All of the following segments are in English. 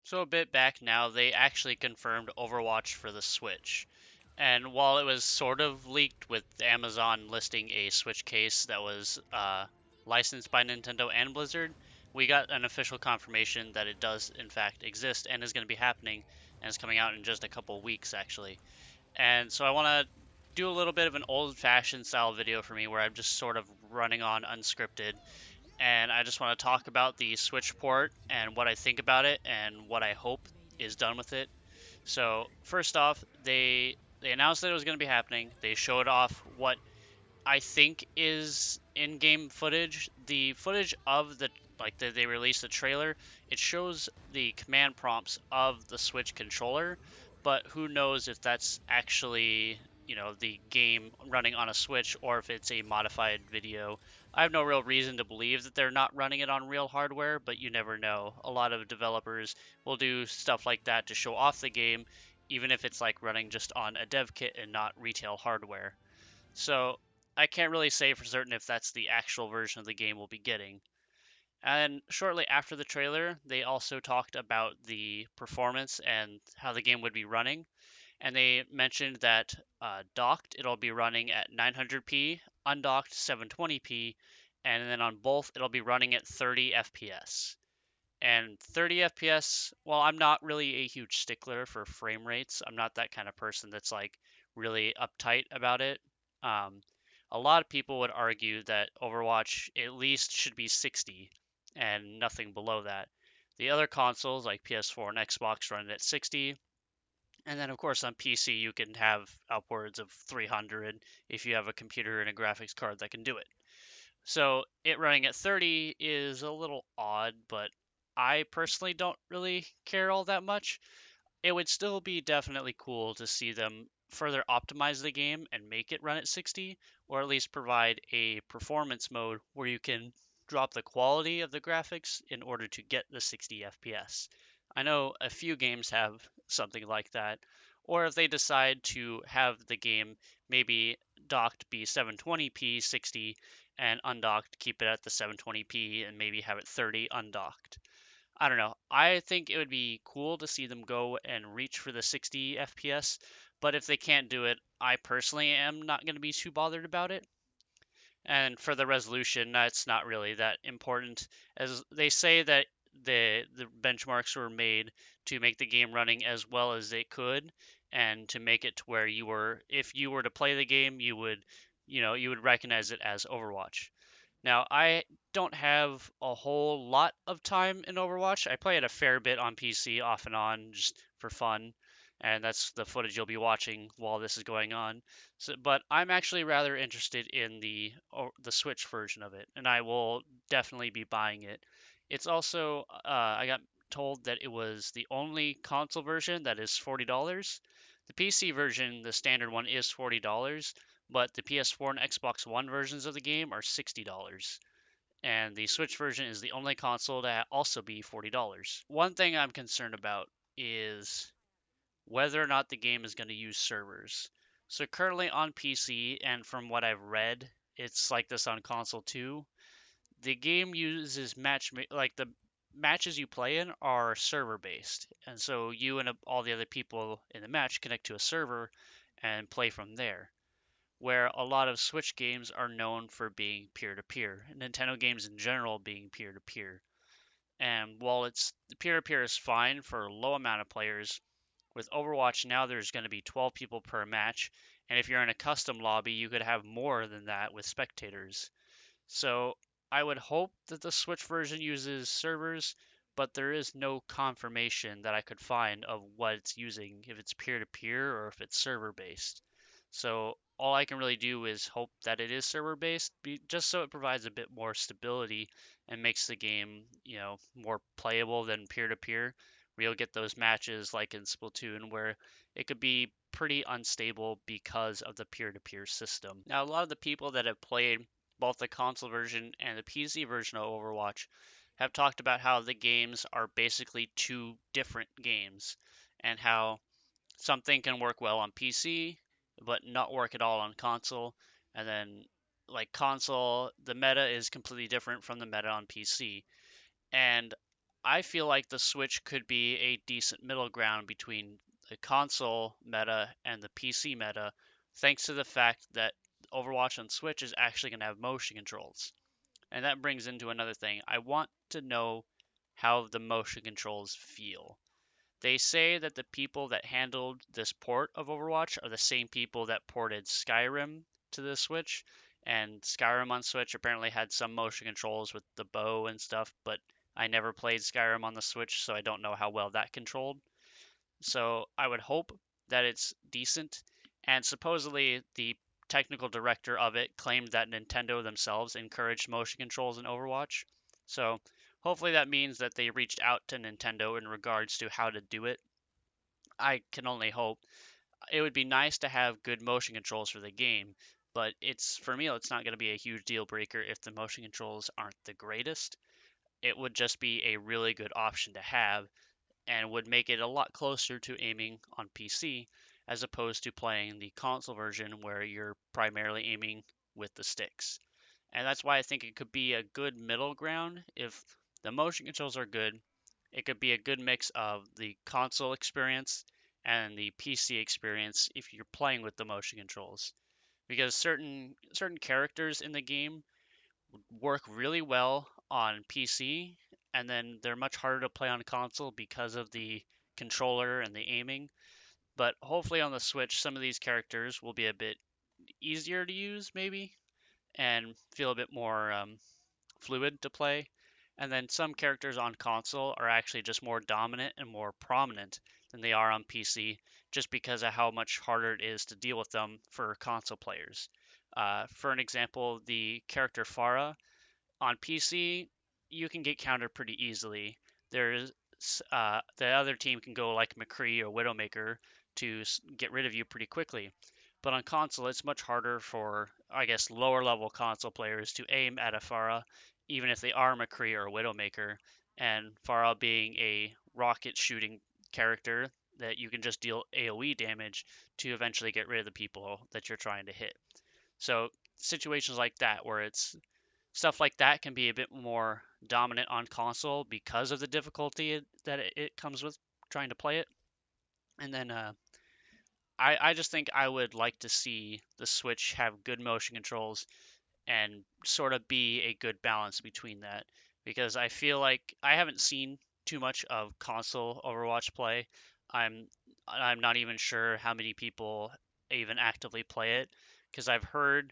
So a bit back now, they actually confirmed Overwatch for the Switch. And while it was sort of leaked with Amazon listing a Switch case that was licensed by Nintendo and Blizzard, we got an official confirmation that it does in fact exist and is going to be happening, and it's coming out in just a couple weeks actually. And so I want to do a little bit of an old-fashioned style video for me where I'm just sort of running on unscripted, and I just want to talk about the Switch port and what I think about it and what I hope is done with it. So first off, they announced that it was going to be happening. They showed off what I think is in-game footage. The footage of they released the trailer. It shows the command prompts of the Switch controller, but who knows if that's actually, the game running on a Switch or if it's a modified video. I have no real reason to believe that they're not running it on real hardware, but you never know. A lot of developers will do stuff like that to show off the game, even if it's like running just on a dev kit and not retail hardware. So I can't really say for certain if that's the actual version of the game we'll be getting. And shortly after the trailer, they also talked about the performance and how the game would be running. And they mentioned that docked, it'll be running at 900p, undocked 720p, and then on both, it'll be running at 30 FPS. And 30 FPS, well, I'm not really a huge stickler for frame rates. I'm not that kind of person that's like really uptight about it. Um, a lot of people would argue that Overwatch at least should be 60 and nothing below that. The other consoles like PS4 and Xbox run it at 60. And then, of course, on PC, you can have upwards of 300 if you have a computer and a graphics card that can do it. So it running at 30 is a little odd, but I personally don't really care all that much. It would still be definitely cool to see them further optimize the game and make it run at 60, or at least provide a performance mode where you can drop the quality of the graphics in order to get the 60 FPS. I know a few games have something like that, or if they decide to have the game maybe docked be 720p 60 and undocked keep it at the 720p and maybe have it 30 undocked. I don't know. I think it would be cool to see them go and reach for the 60 FPS, but if they can't do it, I personally am not going to be too bothered about it. And for the resolution, that's not really that important, as they say that the benchmarks were made to make the game running as well as they could, and to make it to where if you were to play the game, you would recognize it as Overwatch. Now, I don't have a whole lot of time in Overwatch. I play it a fair bit on PC off and on just for fun, and that's the footage you'll be watching while this is going on. So, but I'm actually rather interested in the Switch version of it, and I will definitely be buying it. It's also I got told that it was the only console version that is $40. The PC version, the standard one, is $40, but the PS4 and Xbox One versions of the game are $60. And the Switch version is the only console to also be $40. One thing I'm concerned about is whether or not the game is going to use servers. So currently on PC, and from what I've read, it's like this on console too. The game uses the matches you play in are server based, and so you and all the other people in the match connect to a server and play from there, where a lot of Switch games are known for being peer to peer, Nintendo games in general being peer to peer. And while it's peer to peer is fine for a low amount of players, with Overwatch now there's going to be 12 people per match, and if you're in a custom lobby, you could have more than that with spectators. So I would hope that the Switch version uses servers, but there is no confirmation that I could find of what it's using, if it's peer to peer or if it's server based. So all I can really do is hope that it is server based, just so it provides a bit more stability and makes the game, more playable than peer to peer, where you'll get those matches like in Splatoon where it could be pretty unstable because of the peer to peer system. Now, a lot of the people that have played both the console version and the PC version of Overwatch have talked about how the games are basically two different games, and how something can work well on PC but not work at all on console. And then, like console, the meta is completely different from the meta on PC. And I feel like the Switch could be a decent middle ground between the console meta and the PC meta, thanks to the fact that Overwatch on Switch is actually going to have motion controls. And that brings into another thing. I want to know how the motion controls feel. They say that the people that handled this port of Overwatch are the same people that ported Skyrim to the Switch. And Skyrim on Switch apparently had some motion controls with the bow and stuff, but I never played Skyrim on the Switch, so I don't know how well that controlled. So I would hope that it's decent. And supposedly the technical director of it claimed that Nintendo themselves encouraged motion controls in Overwatch. So hopefully that means that they reached out to Nintendo in regards to how to do it. I can only hope. It would be nice to have good motion controls for the game, but it's for me it's not going to be a huge deal breaker if the motion controls aren't the greatest. It would just be a really good option to have and would make it a lot closer to aiming on PC as opposed to playing the console version where you're primarily aiming with the sticks. And that's why I think it could be a good middle ground. If the motion controls are good, it could be a good mix of the console experience and the PC experience if you're playing with the motion controls. Because certain characters in the game work really well on PC, and then they're much harder to play on console because of the controller and the aiming. But hopefully on the Switch, some of these characters will be a bit easier to use, maybe, and feel a bit more fluid to play. And then some characters on console are actually just more dominant and more prominent than they are on PC, just because of how much harder it is to deal with them for console players. For an example, the character Pharah on PC, you can get countered pretty easily. There's the other team can go like McCree or Widowmaker to get rid of you pretty quickly. But on console, it's much harder for, I guess, lower level console players to aim at a Pharah, even if they are McCree or Widowmaker. And Pharah being a rocket shooting character that you can just deal AoE damage to eventually get rid of the people that you're trying to hit. So situations like that where it's stuff like that can be a bit more dominant on console because of the difficulty that it comes with trying to play it. And then I just think I would like to see the Switch have good motion controls and sort of be a good balance between that because I feel like I haven't seen too much of console Overwatch play. I'm I'm not even sure how many people even actively play it because I've heard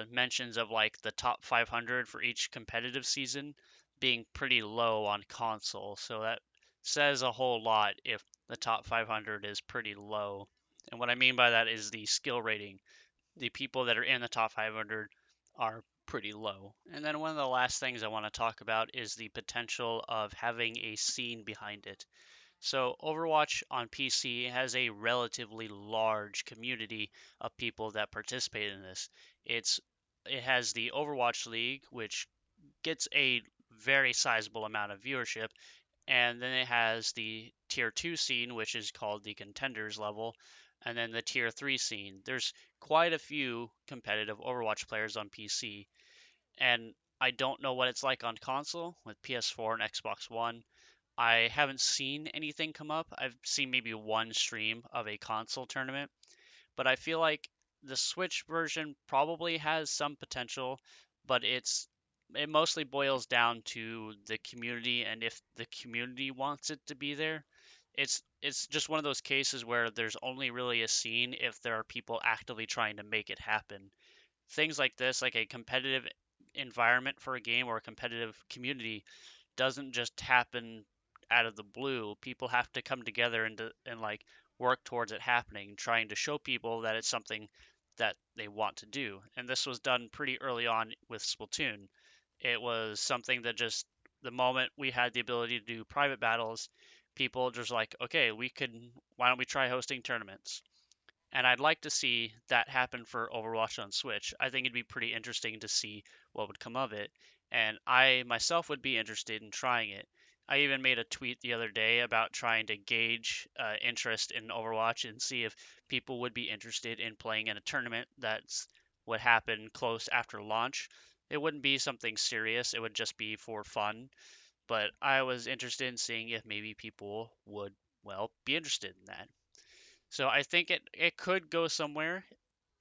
mentions of like the top 500 for each competitive season being pretty low on console. So that says a whole lot if the top 500 is pretty low. And what I mean by that is the skill rating. The people that are in the top 500 are pretty low. And then one of the last things I want to talk about is the potential of having a scene behind it. So Overwatch on PC has a relatively large community of people that participate in this. It's it has the Overwatch League, which gets a very sizable amount of viewership, and then it has the tier 2 scene, which is called the contenders level, and then the tier 3 scene. There's quite a few competitive Overwatch players on PC, and I don't know what it's like on console with PS4 and Xbox One. I haven't seen anything come up. I've seen maybe one stream of a console tournament, but I feel like the Switch version probably has some potential, but it mostly boils down to the community and if the community wants it to be there. It's just one of those cases where there's only really a scene if there are people actively trying to make it happen. Things like this, like a competitive environment for a game or a competitive community, doesn't just happen out of the blue. People have to come together and like work towards it happening, trying to show people that it's something that they want to do. And this was done pretty early on with Splatoon. It was something that just the moment we had the ability to do private battles, people just like, okay, why don't we try hosting tournaments? And I'd like to see that happen for Overwatch on Switch. I think it'd be pretty interesting to see what would come of it, and I myself would be interested in trying it. I even made a tweet the other day about trying to gauge interest in Overwatch and see if people would be interested in playing in a tournament that's would happen close after launch. It wouldn't be something serious, it would just be for fun, but I was interested in seeing if maybe people would, well, be interested in that. So I think it could go somewhere.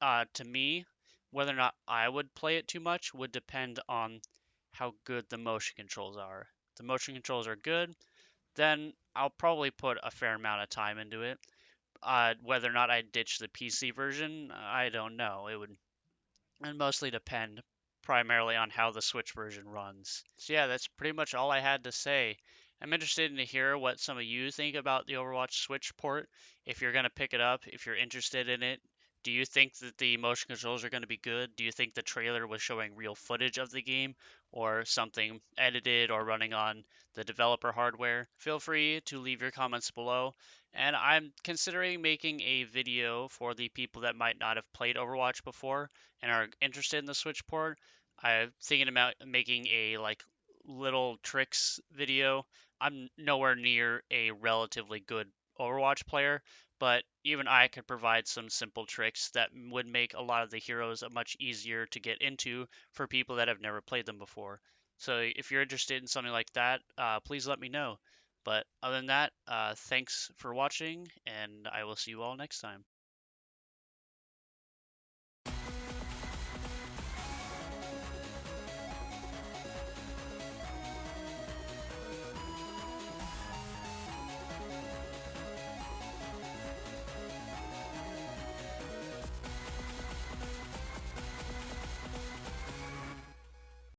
To me, whether or not I would play it too much would depend on how good the motion controls are. If the motion controls are good, then I'll probably put a fair amount of time into it. Whether or not I ditch the PC version, I don't know. It would mostly depend primarily on how the Switch version runs. So yeah, that's pretty much all I had to say. I'm interested in to hear what some of you think about the Overwatch Switch port. If you're going to pick it up, if you're interested in it, do you think that the motion controls are going to be good? Do you think the trailer was showing real footage of the game or something edited or running on the developer hardware? Feel free to leave your comments below. And I'm considering making a video for the people that might not have played Overwatch before and are interested in the Switch port. I'm thinking about making a like little tricks video. I'm nowhere near a relatively good Overwatch player, but even I could provide some simple tricks that would make a lot of the heroes much easier to get into for people that have never played them before. So if you're interested in something like that, please let me know. But other than that, thanks for watching, and I will see you all next time.